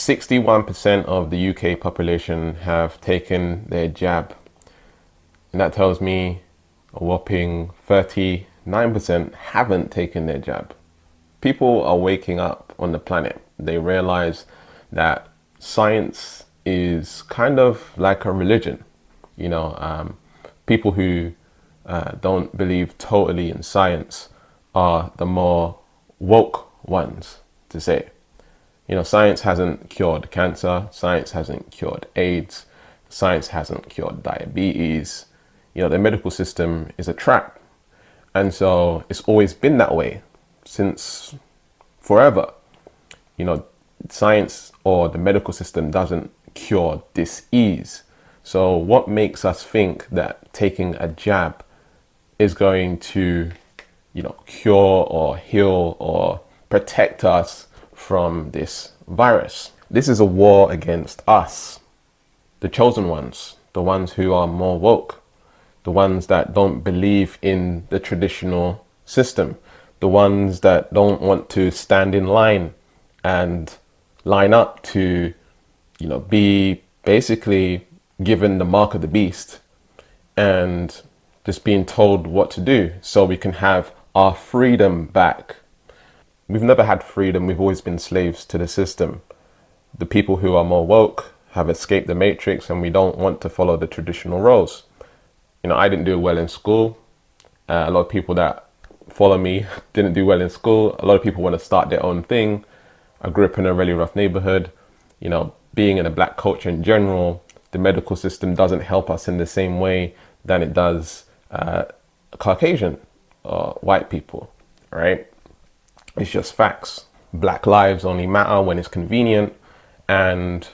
61% of the UK population have taken their jab. And that tells me a whopping 39% haven't taken their jab. People are waking up on the planet. They realize that science is kind of like a religion. People who don't believe totally in science are the more woke ones to say. Science hasn't cured cancer. Science hasn't cured AIDS. Science hasn't cured diabetes. The medical system is a trap. And so it's always been that way since forever. Science or the medical system doesn't cure disease. So what makes us think that taking a jab is going to, cure or heal or protect us from this virus? This is a war against us, the chosen ones, the ones who are more woke, the ones that don't believe in the traditional system, the ones that don't want to stand in line and line up to, be basically given the mark of the beast and just being told what to do so we can have our freedom back. We've never had freedom. We've always been slaves to the system. The people who are more woke have escaped the matrix, and we don't want to follow the traditional roles. I didn't do well in school. A lot of people that follow me didn't do well in school. A lot of people want to start their own thing. I grew up in a really rough neighborhood. Being in a black culture in general, the medical system doesn't help us in the same way than it does Caucasian or white people, right? It's just facts. Black lives only matter when it's convenient, and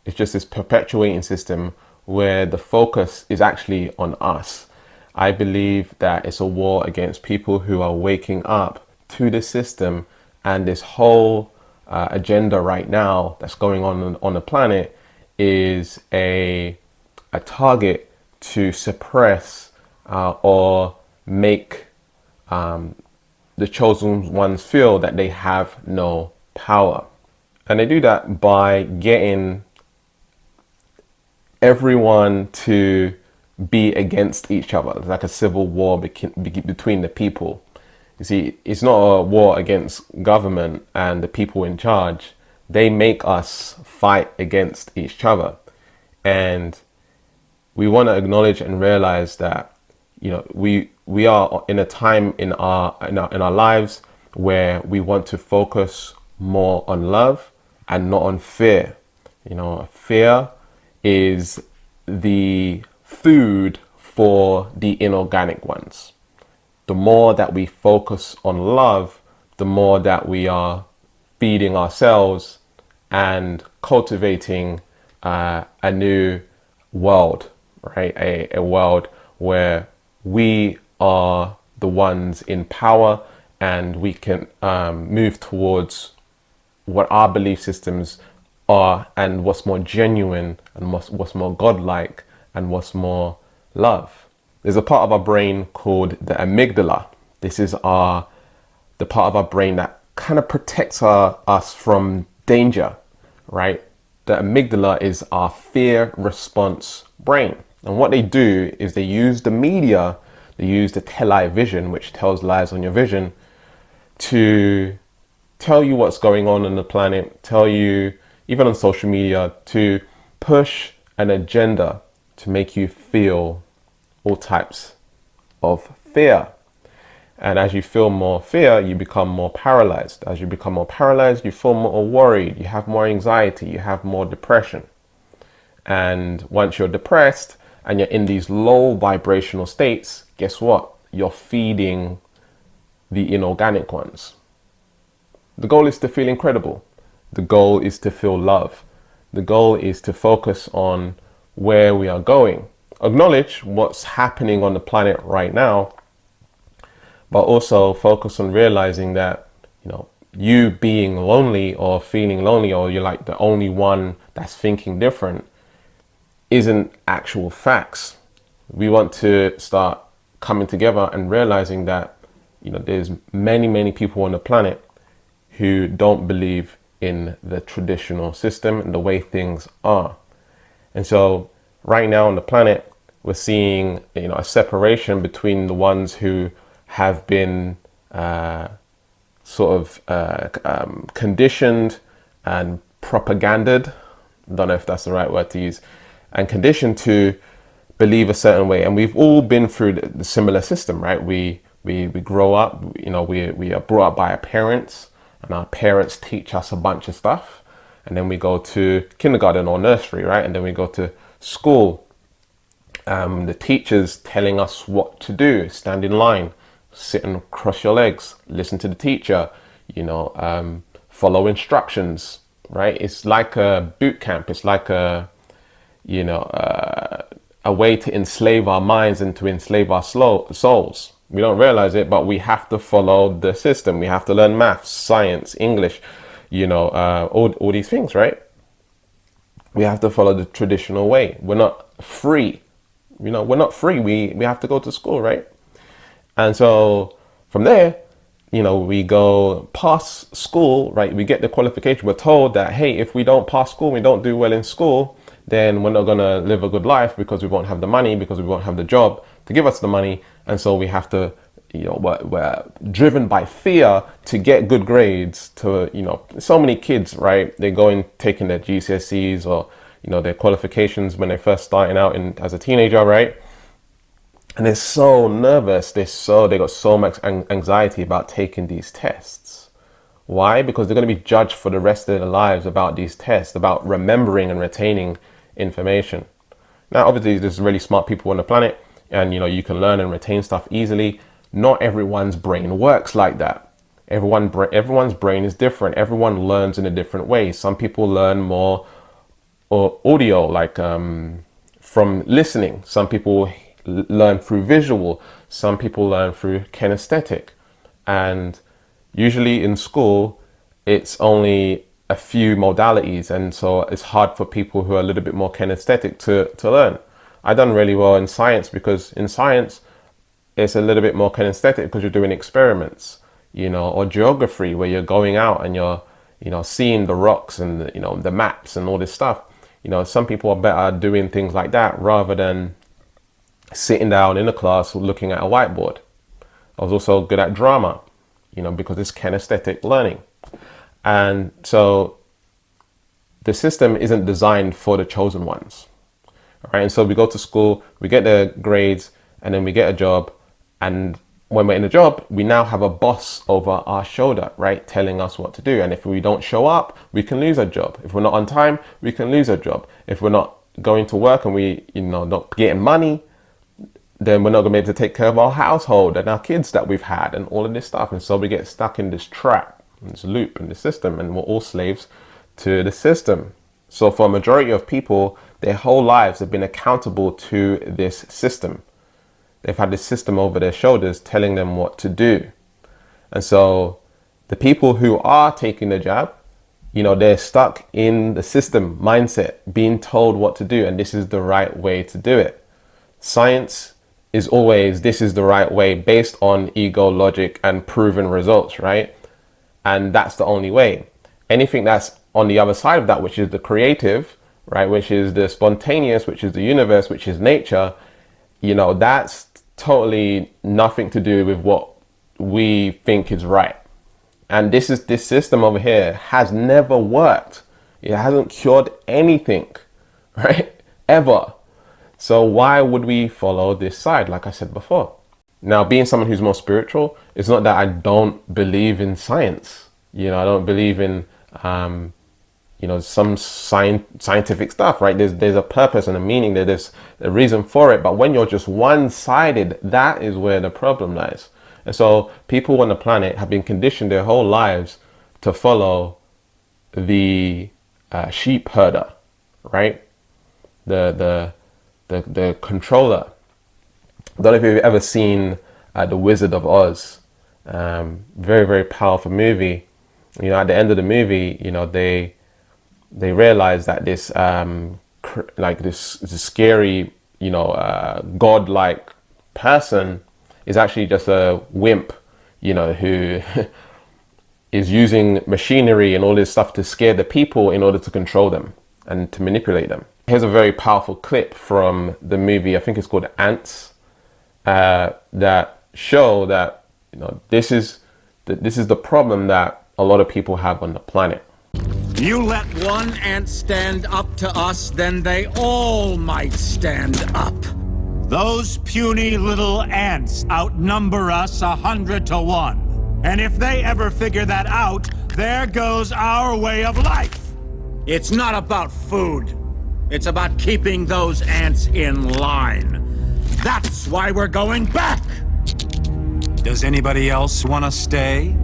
it's just this perpetuating system where the focus is actually on us. I believe that it's a war against people who are waking up to the system, and this whole agenda right now that's going on the planet is a target to suppress or make the chosen ones feel that they have no power. And they do that by getting everyone to be against each other. It's like a civil war between the people. You see, it's not a war against government and the people in charge. They make us fight against each other. And we want to acknowledge and realize that, we are in a time in our lives where we want to focus more on love and not on fear. Fear is the food for the inorganic ones. The more that we focus on love, the more that we are feeding ourselves and cultivating a new world, right? A world where we are the ones in power, and we can move towards what our belief systems are, and what's more genuine, and what's more godlike, and what's more love. There's a part of our brain called the amygdala. This is the part of our brain that kind of protects us from danger, right? The amygdala is our fear response brain. And what they do is they use the media, they use the television, which tells lies on your vision, to tell you what's going on the planet, tell you, even on social media, to push an agenda to make you feel all types of fear. And as you feel more fear, you become more paralyzed. As you become more paralyzed, you feel more worried, you have more anxiety, you have more depression. And once you're depressed and you're in these low vibrational states, guess what? You're feeding the inorganic ones. The goal is to feel incredible. The goal is to feel love. The goal is to focus on where we are going. Acknowledge what's happening on the planet right now, but also focus on realizing that, you being lonely or feeling lonely, or you're like the only one that's thinking different, isn't actual facts. We want to start coming together and realizing that, there's many, many people on the planet who don't believe in the traditional system and the way things are. And so right now on the planet, we're seeing, a separation between the ones who have been conditioned and propaganded. Don't know if that's the right word to use, and conditioned to believe a certain way. And we've all been through the similar system, right? We grow up, we are brought up by our parents, and our parents teach us a bunch of stuff. And then we go to kindergarten or nursery, right? And then we go to school. The teachers telling us what to do: stand in line, sit and cross your legs, listen to the teacher, follow instructions, right? It's like a boot camp. It's like a way to enslave our minds and to enslave our souls. We don't realize it, but we have to follow the system. We have to learn maths, science, English, all these things, right? We have to follow the traditional way. We're not free. We're not free. We have to go to school, right? And so from there, we go past school, right? We get the qualification. We're told that, hey, if we don't pass school, we don't do well in school, then we're not going to live a good life because we won't have the money, because we won't have the job to give us the money. And so we have to, we're driven by fear to get good grades to, so many kids, right? They go in taking their GCSEs or, their qualifications when they're first starting out as a teenager, right? And they're so nervous. They got so much anxiety about taking these tests. Why? Because they're going to be judged for the rest of their lives about these tests, about remembering and retaining information. Now, obviously, there's really smart people on the planet, and you can learn and retain stuff easily. Not everyone's brain works like that. Everyone's brain is different. Everyone learns in a different way. Some people learn more audio, like from listening. Some people learn through visual. Some people learn through kinesthetic. And usually in school, it's only a few modalities, and so it's hard for people who are a little bit more kinesthetic to learn. I done really well in science, because in science it's a little bit more kinesthetic because you're doing experiments, or geography, where you're going out and you're seeing the rocks and the maps and all this stuff. Some people are better doing things like that rather than sitting down in a class looking at a whiteboard. I was also good at drama, because it's kinesthetic learning. And so the system isn't designed for the chosen ones. All right. And so we go to school, we get the grades, and then we get a job. And when we're in a job, we now have a boss over our shoulder, right, telling us what to do. And if we don't show up, we can lose our job. If we're not on time, we can lose our job. If we're not going to work and we, not getting money, then we're not going to be able to take care of our household and our kids that we've had and all of this stuff. And so we get stuck in this trap, in this loop, in the system, and we're all slaves to the system. So for a majority of people, their whole lives have been accountable to this system. They've had this system over their shoulders telling them what to do. And so the people who are taking the jab, they're stuck in the system mindset, being told what to do, and this is the right way to do it. Science is always, this is the right way, based on ego, logic, and proven results, right? And that's the only way. Anything that's on the other side of that, which is the creative, right, which is the spontaneous, which is the universe, which is nature, that's totally nothing to do with what we think is right. And this system over here has never worked. It hasn't cured anything, right? Ever. So why would we follow this side, like I said before? Now, being someone who's more spiritual, it's not that I don't believe in science. I don't believe in, some scientific stuff, right? There's a purpose and a meaning, there's a reason for it. But when you're just one-sided, that is where the problem lies. And so people on the planet have been conditioned their whole lives to follow the sheep herder, right? The controller. I don't know if you've ever seen The Wizard of Oz. Very, very powerful movie. At the end of the movie, they realize that this this scary, godlike person is actually just a wimp, who is using machinery and all this stuff to scare the people in order to control them and to manipulate them. Here's a very powerful clip from the movie, I think it's called Ants, that show that, you know, this is the problem that a lot of people have on the planet. You let one ant stand up to us, then they all might stand up. Those puny little ants outnumber us 100 to 1. And if they ever figure that out, there goes our way of life. It's not about food. It's about keeping those ants in line. That's why we're going back. Does anybody else want to stay?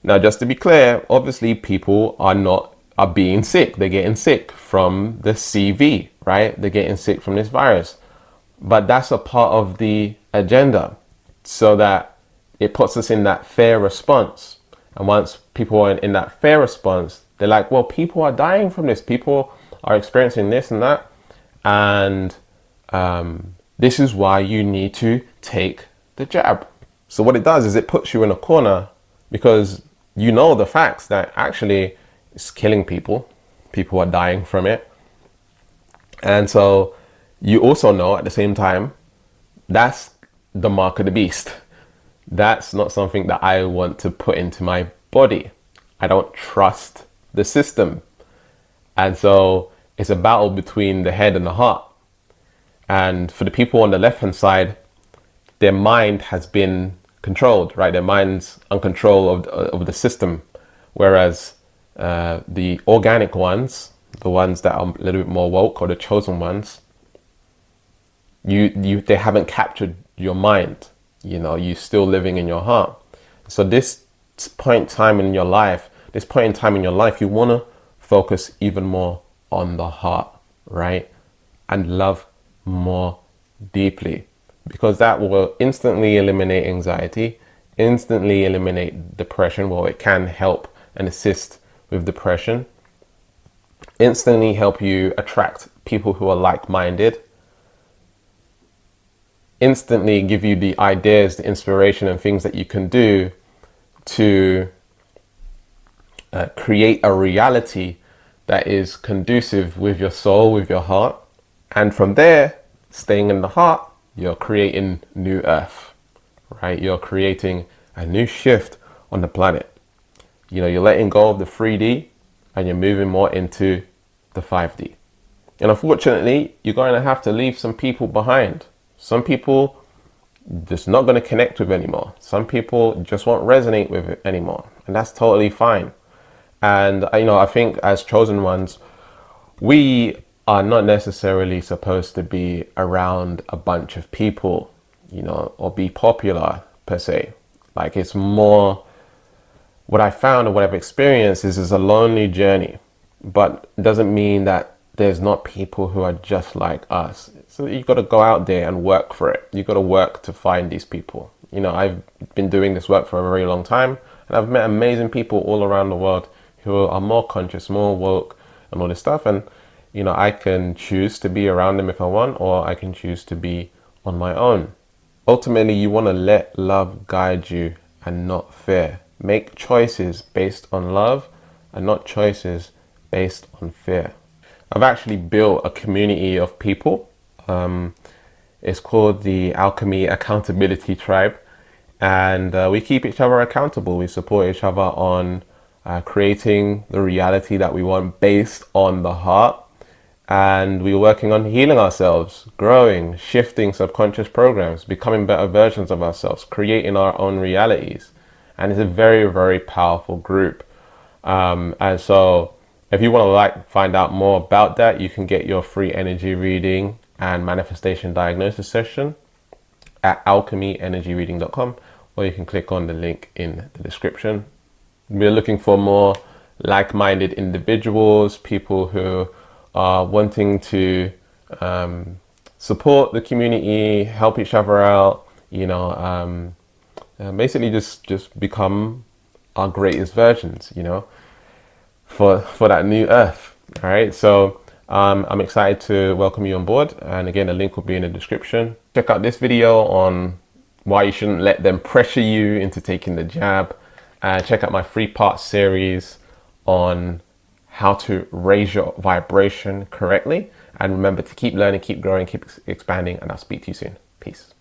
Now, just to be clear, obviously people are being sick. They're getting sick from the CV, right? They're getting sick from this virus. But that's a part of the agenda, so that it puts us in that fair response. And once people are in that fair response, they're like, well, people are dying from this. People are experiencing this and that. And this is why you need to take the jab. So what it does is it puts you in a corner, because you know the facts that actually it's killing people. People are dying from it. And so you also know at the same time, that's the mark of the beast. That's not something that I want to put into my body. I don't trust the system. And so it's a battle between the head and the heart. And for the people on the left-hand side, their mind has been controlled, right? Their mind's on control of the system. Whereas the organic ones, the ones that are a little bit more woke, or the chosen ones, they haven't captured your mind. You know, you're still living in your heart. So this point in time in your life, you want to focus even more on the heart, right? And love more deeply, because that will instantly eliminate anxiety, instantly eliminate depression. Well, it can help and assist with depression, instantly help you attract people who are like-minded, instantly give you the ideas, the inspiration and things that you can do to create a reality that is conducive with your soul, with your heart. And from there, staying in the heart, you're creating new earth, right? You're creating a new shift on the planet. You know, you're letting go of the 3D and you're moving more into the 5D. And unfortunately, you're going to have to leave some people behind. Some people just not going to connect with anymore. Some people just won't resonate with it anymore. And that's totally fine. And, you know, I think as chosen ones, we are not necessarily supposed to be around a bunch of people, you know, or be popular per se. Like, it's more, what I found and what I've experienced is a lonely journey, but it doesn't mean that there's not people who are just like us. So you've got to go out there and work for it. You've got to work to find these people. You know, I've been doing this work for a very long time, and I've met amazing people all around the world who are more conscious, more woke and all this stuff. And you know, I can choose to be around them if I want, or I can choose to be on my own. Ultimately, you want to let love guide you and not fear. Make choices based on love and not choices based on fear. I've actually built a community of people. It's called the Alchemy Accountability Tribe. And we keep each other accountable. We support each other on creating the reality that we want based on the heart. And we're working on healing ourselves, growing, shifting subconscious programs, becoming better versions of ourselves, creating our own realities. And it's a very, very powerful group. And so if you want to find out more about that, you can get your free energy reading and manifestation diagnosis session at alchemyenergyreading.com, or you can click on the link in the description. We're looking for more like-minded individuals, people who are wanting to support the community, help each other out, you know, basically just become our greatest versions, you know, for that new earth. All right, so I'm excited to welcome you on board, and again, the link will be in the description. Check out this video on why you shouldn't let them pressure you into taking the jab, check out my 3-part series on how to raise your vibration correctly. And remember to keep learning, keep growing, keep expanding, and I'll speak to you soon. Peace.